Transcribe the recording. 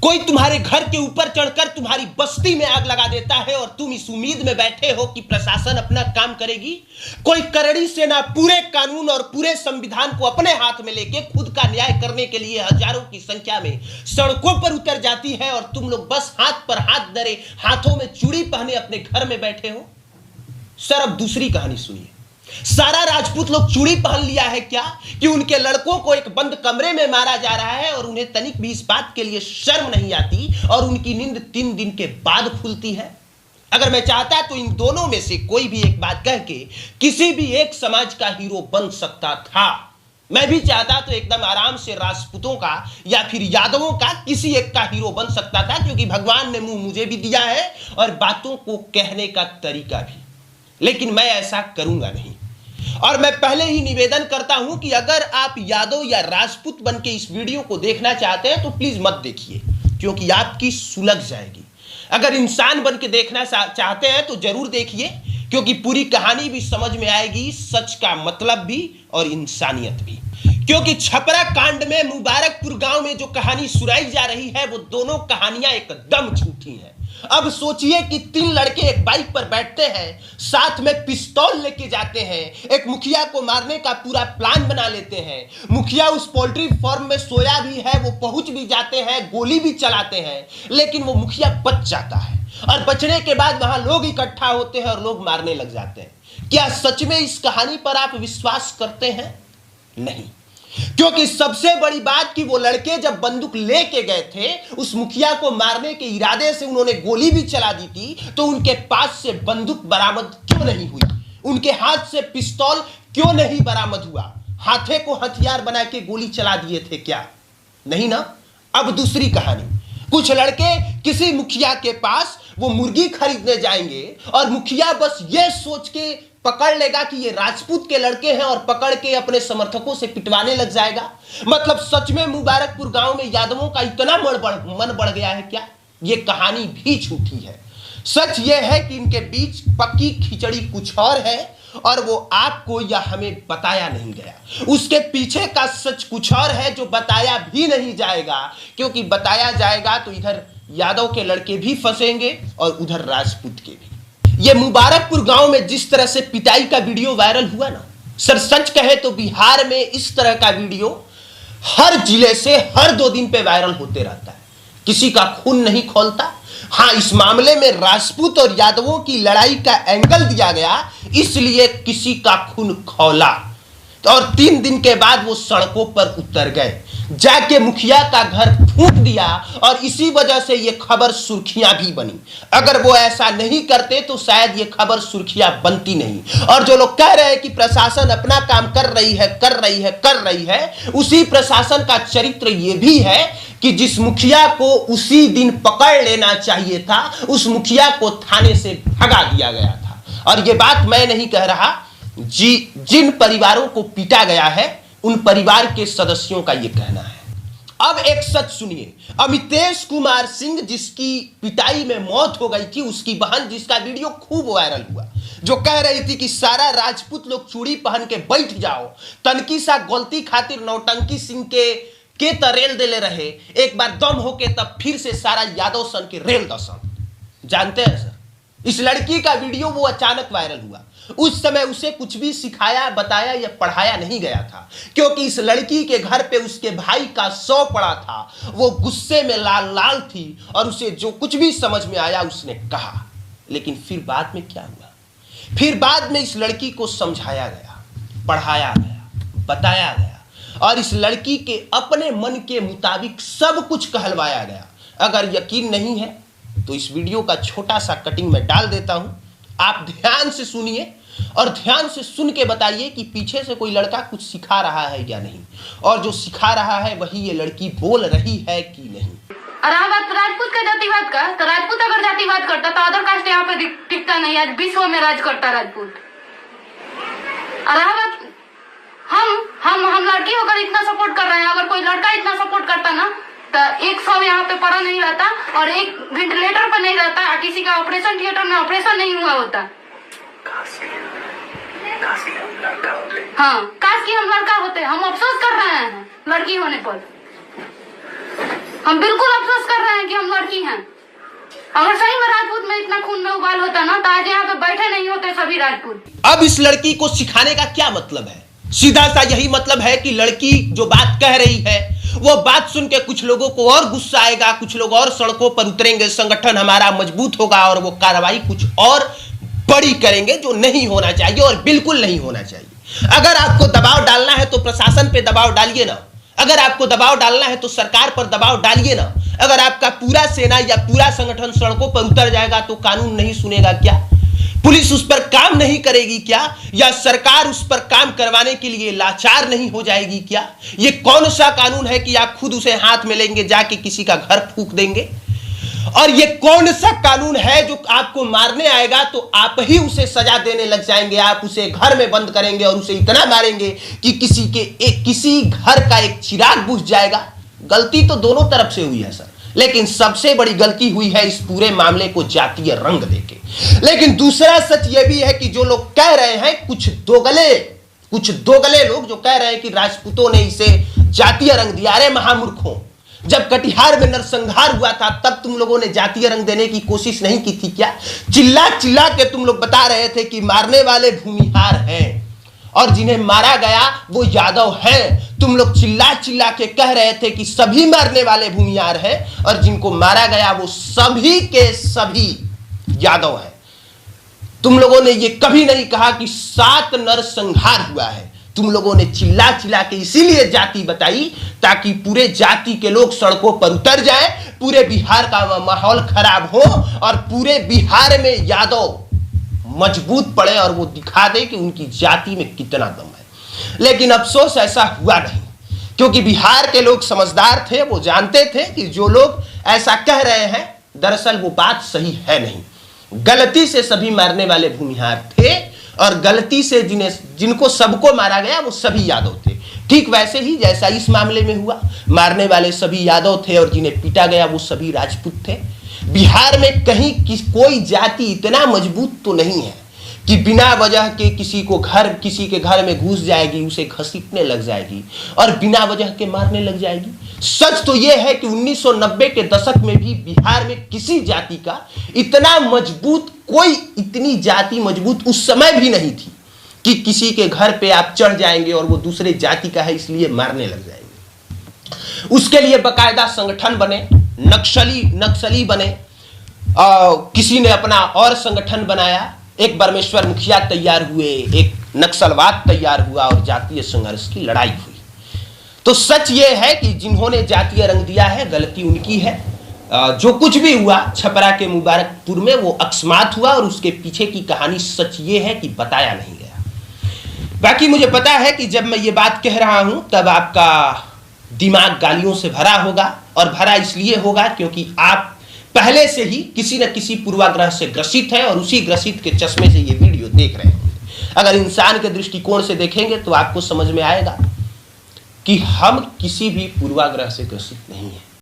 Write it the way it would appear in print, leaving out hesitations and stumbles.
कोई तुम्हारे घर के ऊपर चढ़कर तुम्हारी बस्ती में आग लगा देता है और तुम इस उम्मीद में बैठे हो कि प्रशासन अपना काम करेगी। कोई करड़ी सेना पूरे कानून और पूरे संविधान को अपने हाथ में लेके खुद का न्याय करने के लिए हजारों की संख्या में सड़कों पर उतर जाती है और तुम लोग बस हाथ पर हाथ धरे हाथों में चूड़ी पहने अपने घर में बैठे हो। सर अब दूसरी कहानी सुनिए। सारा राजपूत लोग चूड़ी पहन लिया है क्या कि उनके लड़कों को एक बंद कमरे में मारा जा रहा है और उन्हें तनिक भी इस बात के लिए शर्म नहीं आती और उनकी नींद 3 दिन के बाद खुलती है। अगर मैं चाहता तो इन दोनों में से कोई भी एक बात कह के किसी भी एक समाज का हीरो बन सकता था। मैं भी चाहता तो एकदम आराम से राजपूतों का या फिर यादवों का किसी एक का हीरो बन सकता था, क्योंकि भगवान ने मुंह मुझे भी दिया है और बातों को कहने का तरीका भी। लेकिन मैं ऐसा करूंगा नहीं। और मैं पहले ही निवेदन करता हूं कि अगर आप यादव या राजपूत बन के इस वीडियो को देखना चाहते हैं तो प्लीज मत देखिए, क्योंकि आपकी सुलग जाएगी। अगर इंसान बन के देखना चाहते हैं तो जरूर देखिए, क्योंकि पूरी कहानी भी समझ में आएगी, सच का मतलब भी और इंसानियत भी। क्योंकि छपरा कांड में मुबारकपुर गांव में जो कहानी सुनाई जा रही है वो दोनों कहानियां एकदम झूठी हैं। अब सोचिए कि 3 लड़के एक बाइक पर बैठते हैं, साथ में पिस्तौल लेके जाते हैं, एक मुखिया को मारने का पूरा प्लान बना लेते हैं। मुखिया उस पोल्ट्री फार्म में सोया भी है, वो पहुंच भी जाते हैं, गोली भी चलाते हैं, लेकिन वो मुखिया बच जाता है और बचने के बाद वहां लोग इकट्ठा होते हैं और लोग मारने लग जाते हैं। क्या सच में इस कहानी पर आप विश्वास करते हैं? नहीं, क्योंकि सबसे बड़ी बात कि वो लड़के जब बंदूक लेके गए थे, उस मुखिया को मारने के इरादे से उन्होंने गोली भी चला दी थी, तो उनके पास से बंदूक बरामद क्यों नहीं हुई? उनके हाथ से पिस्तौल क्यों नहीं बरामद हुआ? हाथे को हथियार बना के गोली चला दिए थे क्या? नहीं ना। अब दूसरी कहानी। कुछ लड़के किसी मुखिया के पास वो मुर्गी खरीदने जाएंगे और मुखिया बस ये सोच के पकड़ लेगा कि ये राजपूत के लड़के हैं और पकड़ के अपने समर्थकों से पिटवाने लग जाएगा। मतलब सच में मुबारकपुर गांव में यादवों का इतना मन बढ़ गया है क्या? ये कहानी भी झूठी है। सच ये है कि इनके बीच पक्की खिचड़ी कुछ और है और वो आपको या हमें बताया नहीं गया। उसके पीछे का सच कुछ और है जो बताया भी नहीं जाएगा, क्योंकि बताया जाएगा तो इधर यादव के लड़के भी फंसेंगे और उधर राजपूत के भी। ये मुबारकपुर गांव में जिस तरह से पिटाई का वीडियो वायरल हुआ ना, सर सच कहे तो बिहार में इस तरह का वीडियो हर जिले से हर 2 दिन पे वायरल होते रहता है। किसी का खून नहीं खौलता। हाँ, इस मामले में राजपूत और यादवों की लड़ाई का एंगल दिया गया, इसलिए किसी का खून खौला और 3 दिन के बाद वो सड़कों पर उतर गए, जाके मुखिया का घर फूंक दिया और इसी वजह से ये खबर सुर्खियां भी बनी। अगर वो ऐसा नहीं करते तो शायद ये खबर सुर्खियां बनती नहीं। और जो लोग कह रहे हैं कि प्रशासन अपना काम कर रही है, उसी प्रशासन का चरित्र ये भी है कि जिस मुखिया को उसी दिन पकड़ लेना चाहिए था, उस मुखिया को थाने से भगा दिया गया था। और ये बात मैं नहीं कह रहा, जिन परिवारों को पीटा गया है उन परिवार के सदस्यों का यह कहना है। अब एक सच सुनिए। अमितेश कुमार सिंह जिसकी पिटाई में मौत हो गई थी, उसकी बहन जिसका वीडियो खूब वायरल हुआ, जो कह रही थी कि सारा राजपूत लोग चूड़ी पहन के बैठ जाओ, तनकी सा गलती खातिर नौटंकी सिंह के तरेल देले रहे, एक बार दम होके तब फिर से सारा यादव सन के रेल दसन। जानते हैं सर, इस लड़की का वीडियो वो अचानक वायरल हुआ। उस समय उसे कुछ भी सिखाया, बताया या पढ़ाया नहीं गया था, क्योंकि इस लड़की के घर पे उसके भाई का शव पड़ा था। वो गुस्से में लाल थी और उसे जो कुछ भी समझ में आया उसने कहा। लेकिन फिर बाद में क्या हुआ? फिर बाद में इस लड़की को समझाया गया, पढ़ाया गया, बताया गया और इस लड़की के अपने मन के मुताबिक सब कुछ कहलवाया गया। अगर यकीन नहीं है तो इस वीडियो का छोटा सा कटिंग में डाल देता हूं, आप ध्यान से सुनिए और ध्यान से सुन के बताइए कि पीछे से कोई लड़का कुछ सिखा रहा है या नहीं, और जो सिखा रहा है वही ये लड़की बोल रही है कि नहीं। राजपूत का जातिवाद का, तो राजपूत अगर जातिवाद करता तो अदर कास्ट यहाँ पे टिकता नहीं। आज विश्व में राज करता राजपूत। हम लड़की होकर इतना सपोर्ट कर रहे हैं, अगर कोई लड़का इतना सपोर्ट करता ना तो 100 यहाँ पे पड़ा नहीं रहता और एक वेंटिलेटर पर नहीं रहता, किसी का ऑपरेशन थिएटर में ऑपरेशन नहीं हुआ होता। हाँ, काश कि हम लड़का होते। हम अफसोस कर रहे हैं लड़की होने पर। हम बिल्कुल अफसोस कर रहे हैं कि हम लड़की हैं। अगर सही में राजपूत में इतना खून में उबाल होता ना तो आज यहाँ पे बैठे नहीं होते सभी राजपूत। अब इस लड़की को सिखाने का क्या मतलब है? सीधा सा यही मतलब है कि लड़की जो बात कह रही है वो बात सुन के कुछ लोगों को और गुस्सा आएगा, कुछ लोग और सड़कों पर उतरेंगे, संगठन हमारा मजबूत होगा और वो कार्रवाई कुछ और बड़ी करेंगे जो नहीं होना चाहिए और बिल्कुल नहीं होना चाहिए। अगर आपको दबाव डालना है तो प्रशासन पे दबाव डालिए ना, अगर आपको दबाव डालना है तो सरकार पर दबाव डालिए ना। अगर आपका पूरा सेना या पूरा संगठन सड़कों पर उतर जाएगा तो कानून नहीं सुनेगा क्या? पुलिस उस पर काम नहीं करेगी क्या? या सरकार उस पर काम करवाने के लिए लाचार नहीं हो जाएगी क्या? ये कौन सा कानून है कि आप खुद उसे हाथ में लेंगे, जाके किसी का घर फूंक देंगे? और ये कौन सा कानून है जो आपको मारने आएगा तो आप ही उसे सजा देने लग जाएंगे, आप उसे घर में बंद करेंगे और उसे इतना मारेंगे कि किसी घर का एक चिराग बुझ जाएगा? गलती तो दोनों तरफ से हुई है सर, लेकिन सबसे बड़ी गलती हुई है इस पूरे मामले को जातीय रंग देके। लेकिन दूसरा सच यह भी है कि जो लोग कह रहे हैं, कुछ दोगले लोग जो कह रहे हैं कि राजपूतों ने इसे जातीय रंग दिया, अरे महामूर्खों, जब कटिहार में नरसंहार हुआ था तब तुम लोगों ने जातीय रंग देने की कोशिश नहीं की थी क्या? चिल्ला चिल्ला के तुम लोग बता रहे थे कि मारने वाले भूमिहार हैं और जिन्हें मारा गया वो यादव हैं। तुम लोग चिल्ला चिल्ला के कह रहे थे कि सभी मारने वाले भूमिहार हैं और जिनको मारा गया वो सभी के सभी यादव हैं। तुम लोगों ने ये कभी नहीं कहा कि 7 नरसंहार हुआ है। तुम लोगों ने चिल्ला चिल्ला के इसीलिए जाति बताई ताकि पूरे जाति के लोग सड़कों पर उतर जाएं, पूरे बिहार का माहौल खराब हो और पूरे बिहार में यादव मजबूत पड़े और वो दिखा दे कि उनकी जाति में कितना दम है। लेकिन अफसोस ऐसा हुआ नहीं, क्योंकि बिहार के लोग समझदार थे, वो जानते थे कि जो लोग ऐसा कह रहे हैं दरअसल वो बात सही है नहीं। गलती से सभी मारने वाले भूमिहार थे और गलती से जिनको सबको मारा गया वो सभी यादव थे। ठीक वैसे ही जैसा इस मामले में हुआ, मारने वाले सभी यादव थे और जिन्हें पीटा गया वो सभी राजपूत थे। बिहार में कहीं कोई जाति इतना मजबूत तो नहीं है कि बिना वजह के किसी के घर में घुस जाएगी, उसे घसीटने लग जाएगी और बिना वजह के मारने लग जाएगी। सच तो यह है कि 1990 के दशक में भी बिहार में किसी जाति का इतना मजबूत, कोई इतनी जाति मजबूत उस समय भी नहीं थी कि किसी के घर पे आप चढ़ जाएंगे और वो दूसरे जाति का है इसलिए मारने लग जाएंगे। उसके लिए बकायदा संगठन बने, नक्सली बने, किसी ने अपना और संगठन बनाया, एक परमेश्वर मुखिया तैयार हुए, एक नक्सलवाद तैयार हुआ और जातीय संघर्ष की लड़ाई हुई। तो सच ये है कि जिन्होंने जातीय रंग दिया है गलती उनकी है। जो कुछ भी हुआ छपरा के मुबारकपुर में वो अकस्मात हुआ और उसके पीछे की कहानी सच ये है कि बताया नहीं गया। बाकी मुझे पता है कि जब मैं ये बात कह रहा हूं तब आपका दिमाग गालियों से भरा होगा, और भरा इसलिए होगा क्योंकि आप पहले से ही किसी न किसी पूर्वाग्रह से ग्रसित है और उसी ग्रसित के चश्मे से ये वीडियो देख रहे हैं। अगर इंसान के दृष्टिकोण से देखेंगे तो आपको समझ में आएगा कि हम किसी भी पूर्वाग्रह से ग्रसित नहीं है।